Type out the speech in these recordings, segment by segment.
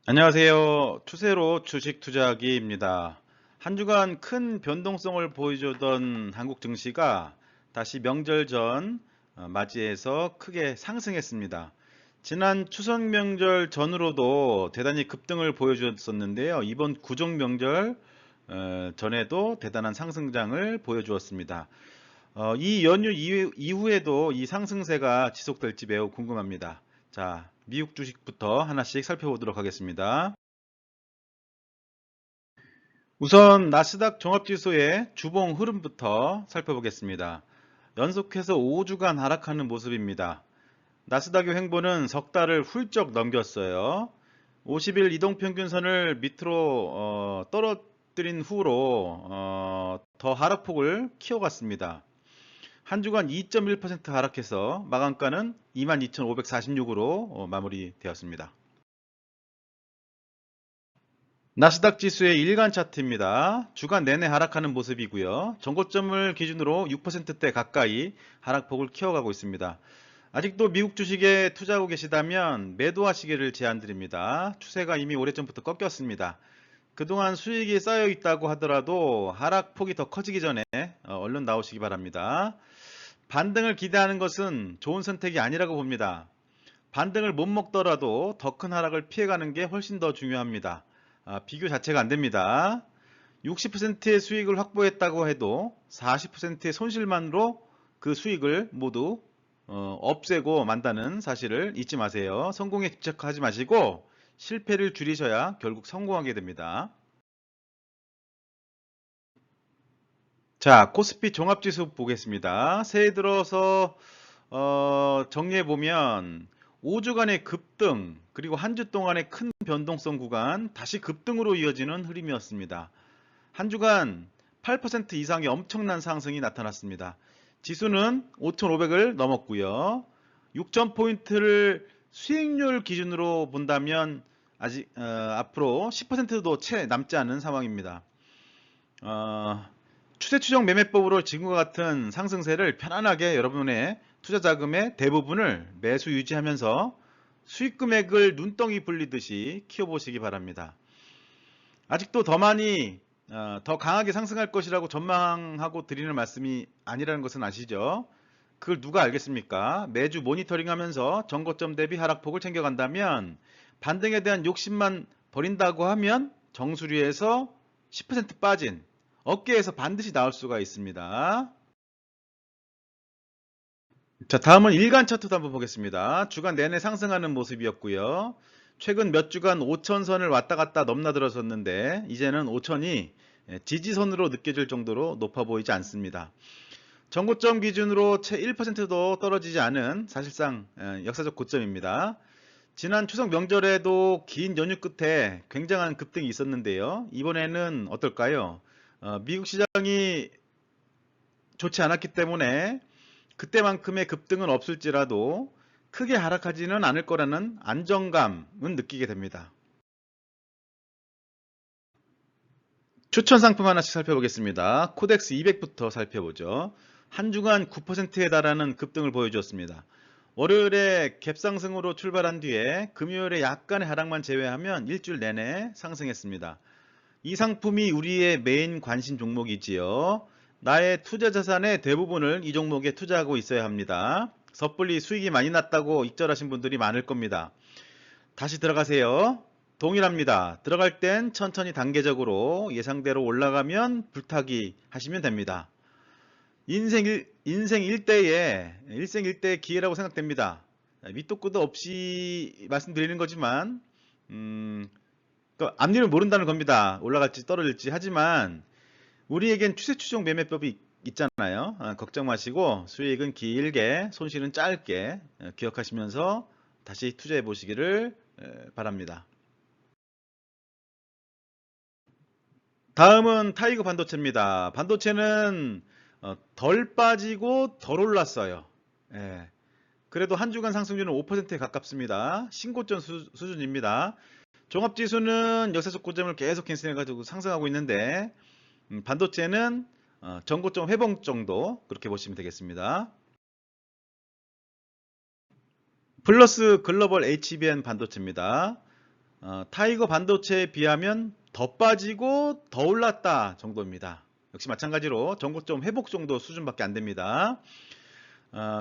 안녕하세요. 추세로 주식 투자하기입니다. 한 주간 큰 변동성을 보여주던 한국 증시가 다시 명절 전 맞이해서 크게 상승했습니다. 지난 추석 명절 전으로도 대단히 급등을 보여주었었는데요. 이번 구정 명절 전에도 대단한 상승장을 보여주었습니다. 이 연휴 이후에도 이 상승세가 지속될지 매우 궁금합니다. 자, 미국 주식부터 하나씩 살펴보도록 하겠습니다. 우선 나스닥 종합지수의 주봉 흐름부터 살펴보겠습니다. 연속해서 5주간 하락하는 모습입니다. 나스닥의 횡보는 석 달을 훌쩍 넘겼어요. 50일 이동평균선을 밑으로 떨어뜨린 후로 더 하락폭을 키워갔습니다. 한 주간 2.1% 하락해서 마감가는 22,546으로 마무리되었습니다. 나스닥 지수의 일간 차트입니다. 주간 내내 하락하는 모습이고요. 전고점을 기준으로 6%대 가까이 하락폭을 키워가고 있습니다. 아직도 미국 주식에 투자하고 계시다면 매도하시기를 제안드립니다. 추세가 이미 오래전부터 꺾였습니다. 그동안 수익이 쌓여 있다고 하더라도 하락폭이 더 커지기 전에 얼른 나오시기 바랍니다. 반등을 기대하는 것은 좋은 선택이 아니라고 봅니다. 반등을 못 먹더라도 더 큰 하락을 피해가는 게 훨씬 더 중요합니다. 비교 자체가 안 됩니다. 60%의 수익을 확보했다고 해도 40%의 손실만으로 그 수익을 모두 없애고 만다는 사실을 잊지 마세요. 성공에 집착하지 마시고 실패를 줄이셔야 결국 성공하게 됩니다. 자, 코스피 종합지수 보겠습니다. 새해 들어서 정리해보면 5주간의 급등 그리고 한 주 동안의 큰 변동성 구간 다시 급등으로 이어지는 흐름이었습니다. 한 주간 8% 이상의 엄청난 상승이 나타났습니다. 지수는 5,500을 넘었고요. 6,000포인트를 수익률 기준으로 본다면 아직 앞으로 10%도 채 남지 않은 상황입니다. 추세 추정 매매법으로 지금과 같은 상승세를 편안하게 여러분의 투자 자금의 대부분을 매수 유지하면서 수익 금액을 눈덩이 불리듯이 키워보시기 바랍니다. 아직도 더 많이 더 강하게 상승할 것이라고 전망하고 드리는 말씀이 아니라는 것은 아시죠? 그걸 누가 알겠습니까? 매주 모니터링하면서 전고점 대비 하락폭을 챙겨간다면 반등에 대한 욕심만 버린다고 하면 정수리에서 10% 빠진 어깨에서 반드시 나올 수가 있습니다. 자, 다음은 일간 차트도 한번 보겠습니다. 주간 내내 상승하는 모습이었고요. 최근 몇 주간 5천선을 왔다 갔다 넘나들었었는데 이제는 5천이 지지선으로 느껴질 정도로 높아 보이지 않습니다. 전고점 기준으로 채 1%도 떨어지지 않은 사실상 역사적 고점입니다. 지난 추석 명절에도 긴 연휴 끝에 굉장한 급등이 있었는데요. 이번에는 어떨까요? 미국 시장이 좋지 않았기 때문에 그때만큼의 급등은 없을지라도 크게 하락하지는 않을 거라는 안정감은 느끼게 됩니다. 추천 상품 하나씩 살펴보겠습니다. 코덱스 200부터 살펴보죠. 한 주간 9%에 달하는 급등을 보여주었습니다. 월요일에 갭상승으로 출발한 뒤에 금요일에 약간의 하락만 제외하면 일주일 내내 상승했습니다. 이 상품이 우리의 메인 관심 종목이지요. 나의 투자 자산의 대부분을 이 종목에 투자하고 있어야 합니다. 섣불리 수익이 많이 났다고 익절하신 분들이 많을 겁니다. 다시 들어가세요. 동일합니다. 들어갈 땐 천천히 단계적으로 예상대로 올라가면 불타기 하시면 됩니다. 인생 일대의 기회라고 생각됩니다. 밑도 끝도 없이 말씀드리는 거지만 앞일을 모른다는 겁니다. 올라갈지 떨어질지. 하지만 우리에겐 추세 추종 매매법이 있잖아요. 걱정 마시고 수익은 길게 손실은 짧게 기억하시면서 다시 투자해 보시기를 바랍니다. 다음은 타이거 반도체입니다. 반도체는 덜 빠지고 덜 올랐어요. 예. 그래도 한 주간 상승률은 5%에 가깝습니다. 신고점 수준입니다. 종합지수는 역사적 고점을 계속 갱신해가지고 상승하고 있는데 반도체는 전고점 회복 정도 그렇게 보시면 되겠습니다. 플러스 글로벌 HBM 반도체입니다. 타이거 반도체에 비하면 더 빠지고 더 올랐다 정도입니다. 역시 마찬가지로 전고점 회복 정도 수준밖에 안 됩니다.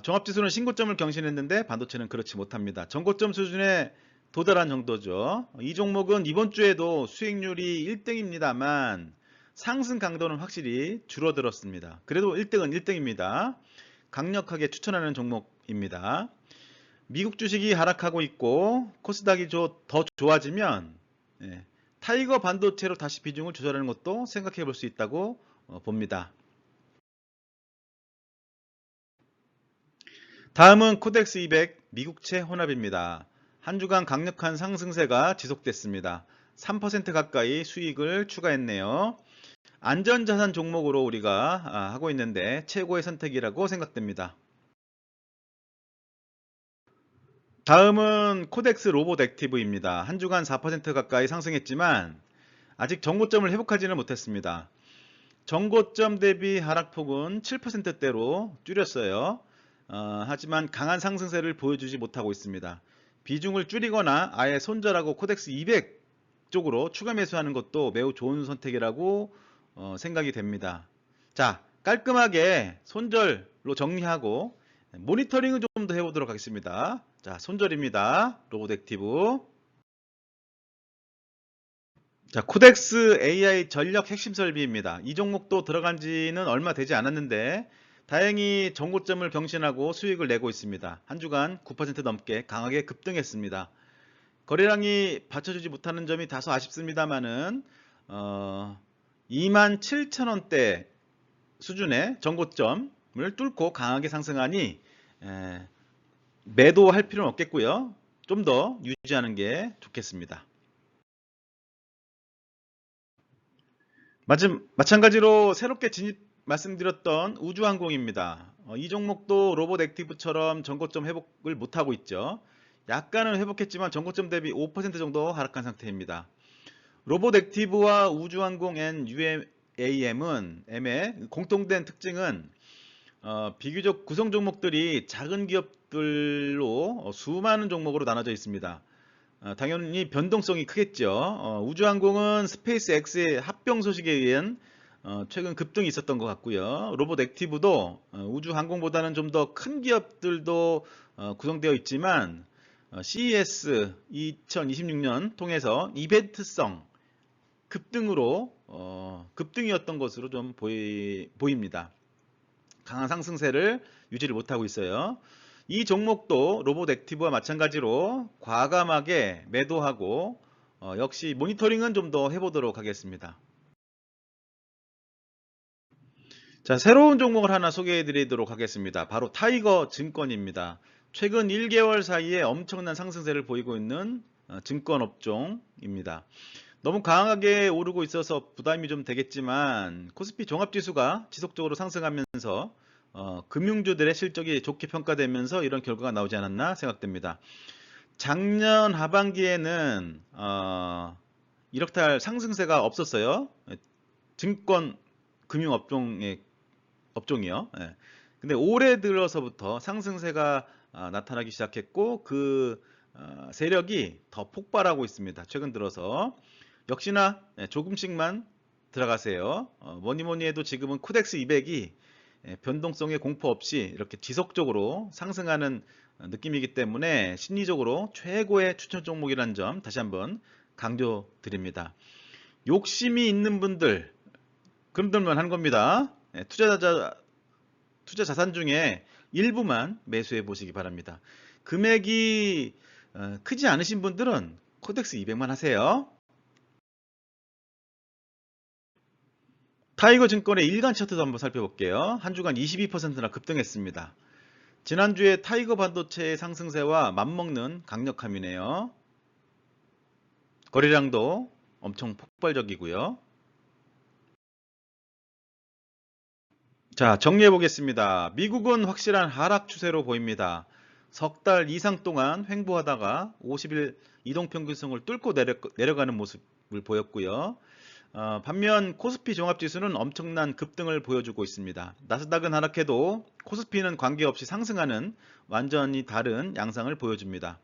종합지수는 신고점을 경신했는데 반도체는 그렇지 못합니다. 전고점 수준에 도달한 정도죠. 이 종목은 이번 주에도 수익률이 1등입니다만 상승 강도는 확실히 줄어들었습니다. 그래도 1등은 1등입니다. 강력하게 추천하는 종목입니다. 미국 주식이 하락하고 있고 코스닥이 더 좋아지면 타이거 반도체로 다시 비중을 조절하는 것도 생각해 볼 수 있다고 봅니다. 다음은 코덱스 200 미국채 혼합입니다. 한 주간 강력한 상승세가 지속됐습니다. 3% 가까이 수익을 추가했네요. 안전자산 종목으로 우리가 하고 있는데 최고의 선택이라고 생각됩니다. 다음은 코덱스 로봇 액티브입니다. 한 주간 4% 가까이 상승했지만 아직 정고점을 회복하지는 못했습니다. 정고점 대비 하락폭은 7%대로 줄였어요. 하지만 강한 상승세를 보여주지 못하고 있습니다. 비중을 줄이거나 아예 손절하고 코덱스 200 쪽으로 추가 매수하는 것도 매우 좋은 선택이라고 생각이 됩니다. 자, 깔끔하게 손절로 정리하고 모니터링을 좀 더 해보도록 하겠습니다. 자, 손절입니다. 로봇 액티브. 자, 코덱스 AI 전력 핵심 설비입니다. 이 종목도 들어간 지는 얼마 되지 않았는데 다행히 정고점을 경신하고 수익을 내고 있습니다. 한 주간 9% 넘게 강하게 급등했습니다. 거래량이 받쳐주지 못하는 점이 다소 아쉽습니다만은 27,000원대 수준의 정고점을 뚫고 강하게 상승하니 매도할 필요는 없겠고요. 좀 더 유지하는 게 좋겠습니다. 마찬가지로 새롭게 진입 말씀드렸던 우주항공입니다. 이 종목도 로봇 액티브처럼 정고점 회복을 못하고 있죠. 약간은 회복했지만 정고점 대비 5% 정도 하락한 상태입니다. 로봇 액티브와 우주항공 UAM은 M의 공통된 특징은 비교적 구성 종목들이 작은 기업들로 수많은 종목으로 나눠져 있습니다. 당연히 변동성이 크겠죠. 우주항공은 스페이스X의 합병 소식에 의한 최근 급등이 있었던 것 같고요. 로봇 액티브도 우주항공보다는 좀 더 큰 기업들도 구성되어 있지만 CES 2026년 통해서 이벤트성 급등으로 급등이었던 것으로 좀 보입니다. 강한 상승세를 유지를 못하고 있어요. 이 종목도 로봇 액티브와 마찬가지로 과감하게 매도하고 역시 모니터링은 좀 더 해보도록 하겠습니다. 자, 새로운 종목을 하나 소개해 드리도록 하겠습니다. 바로 타이거 증권입니다. 최근 1개월 사이에 엄청난 상승세를 보이고 있는 증권 업종입니다. 너무 강하게 오르고 있어서 부담이 좀 되겠지만 코스피 종합지수가 지속적으로 상승하면서 금융주들의 실적이 좋게 평가되면서 이런 결과가 나오지 않았나 생각됩니다. 작년 하반기에는 이렇게 할 상승세가 없었어요. 증권 금융 업종이요. 근데 올해 들어서부터 상승세가 나타나기 시작했고 그 세력이 더 폭발하고 있습니다. 최근 들어서 역시나 조금씩만 들어가세요. 뭐니 해도 지금은 코덱스 200이 변동성의 공포 없이 이렇게 지속적으로 상승하는 느낌이기 때문에 심리적으로 최고의 추천 종목이라는 점 다시 한번 강조드립니다. 욕심이 있는 분들, 그분들만 하는 겁니다. 투자 자산 중에 일부만 매수해 보시기 바랍니다. 금액이 크지 않으신 분들은 코덱스 200만 하세요. 타이거 증권의 일간 차트도 한번 살펴볼게요. 한 주간 22%나 급등했습니다. 지난주에 타이거 반도체의 상승세와 맞먹는 강력함이네요. 거래량도 엄청 폭발적이고요. 자, 정리해 보겠습니다. 미국은 확실한 하락 추세로 보입니다. 석 달 이상 동안 횡보하다가 50일 이동평균선을 뚫고 내려가는 모습을 보였고요. 반면 코스피 종합지수는 엄청난 급등을 보여주고 있습니다. 나스닥은 하락해도 코스피는 관계없이 상승하는 완전히 다른 양상을 보여줍니다.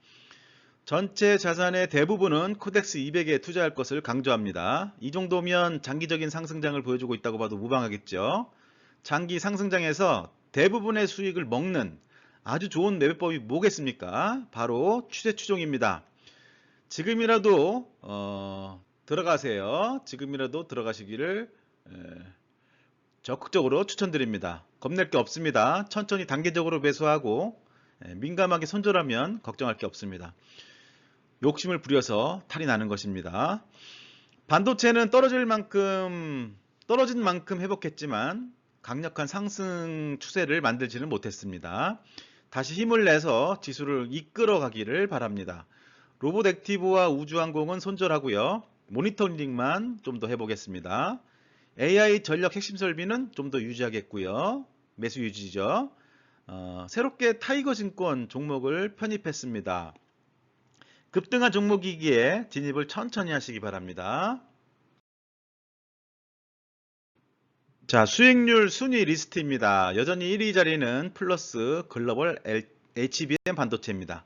전체 자산의 대부분은 코덱스 200에 투자할 것을 강조합니다. 이 정도면 장기적인 상승장을 보여주고 있다고 봐도 무방하겠죠. 장기 상승장에서 대부분의 수익을 먹는 아주 좋은 매매법이 뭐겠습니까? 바로 추세 추종입니다. 지금이라도 들어가세요. 지금이라도 들어가시기를 적극적으로 추천드립니다. 겁낼 게 없습니다. 천천히 단계적으로 매수하고 민감하게 손절하면 걱정할 게 없습니다. 욕심을 부려서 탈이 나는 것입니다. 반도체는 떨어진 만큼 회복했지만 강력한 상승 추세를 만들지는 못했습니다. 다시 힘을 내서 지수를 이끌어 가기를 바랍니다. 로봇 액티브와 우주항공은 손절하고요. 모니터링만 좀 더 해보겠습니다. AI 전력 핵심 설비는 좀 더 유지하겠고요. 매수 유지죠. 새롭게 타이거 증권 종목을 편입했습니다. 급등한 종목이기에 진입을 천천히 하시기 바랍니다. 자, 수익률 순위 리스트입니다. 여전히 1위 자리는 플러스 글로벌 HBM 반도체입니다.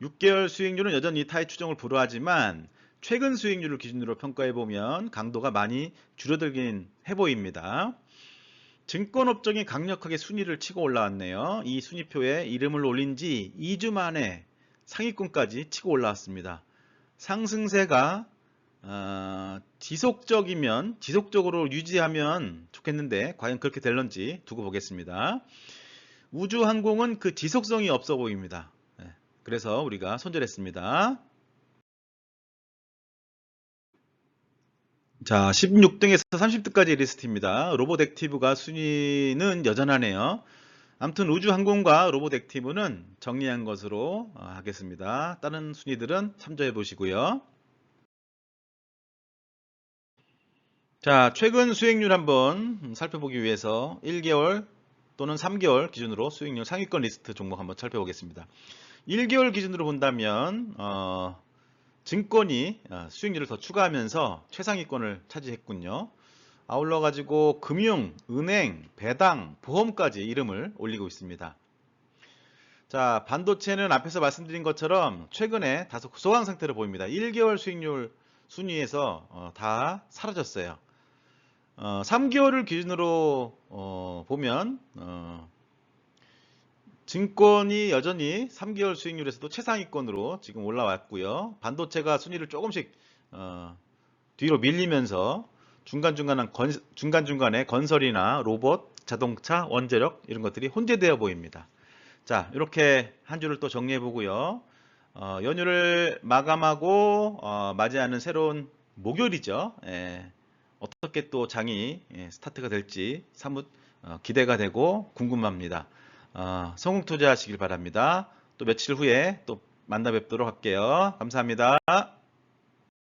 6개월 수익률은 여전히 타이 추종을 불허하지만 최근 수익률을 기준으로 평가해보면 강도가 많이 줄어들긴 해보입니다. 증권업종이 강력하게 순위를 치고 올라왔네요. 이 순위표에 이름을 올린 지 2주 만에 상위권까지 치고 올라왔습니다. 상승세가 지속적으로 유지하면 좋겠는데 과연 그렇게 될런지 두고 보겠습니다. 우주항공은 그 지속성이 없어 보입니다. 그래서 우리가 손절했습니다. 자, 16등에서 30등까지 리스트입니다. 로봇 액티브가 순위는 여전하네요. 아무튼 우주항공과 로봇 액티브는 정리한 것으로 하겠습니다. 다른 순위들은 참조해 보시고요. 자, 최근 수익률 한번 살펴보기 위해서 1개월 또는 3개월 기준으로 수익률 상위권 리스트 종목 한번 살펴보겠습니다. 1개월 기준으로 본다면 증권이 수익률을 더 추가하면서 최상위권을 차지했군요. 아울러 가지고 금융, 은행, 배당, 보험까지 이름을 올리고 있습니다. 자, 반도체는 앞에서 말씀드린 것처럼 최근에 다소 소강 상태로 보입니다. 1개월 수익률 순위에서 다 사라졌어요. 3개월을 기준으로 보면 증권이 여전히 3개월 수익률에서도 최상위권으로 지금 올라왔고요. 반도체가 순위를 조금씩 뒤로 밀리면서 중간중간에 건설이나 로봇, 자동차, 원자력 이런 것들이 혼재되어 보입니다. 자, 이렇게 한 주를 또 정리해 보고요. 연휴를 마감하고 맞이하는 새로운 목요일이죠. 어떻게 또 장이 스타트가 될지 사뭇 기대가 되고 궁금합니다. 성공 투자하시길 바랍니다. 또 며칠 후에 또 만나 뵙도록 할게요. 감사합니다.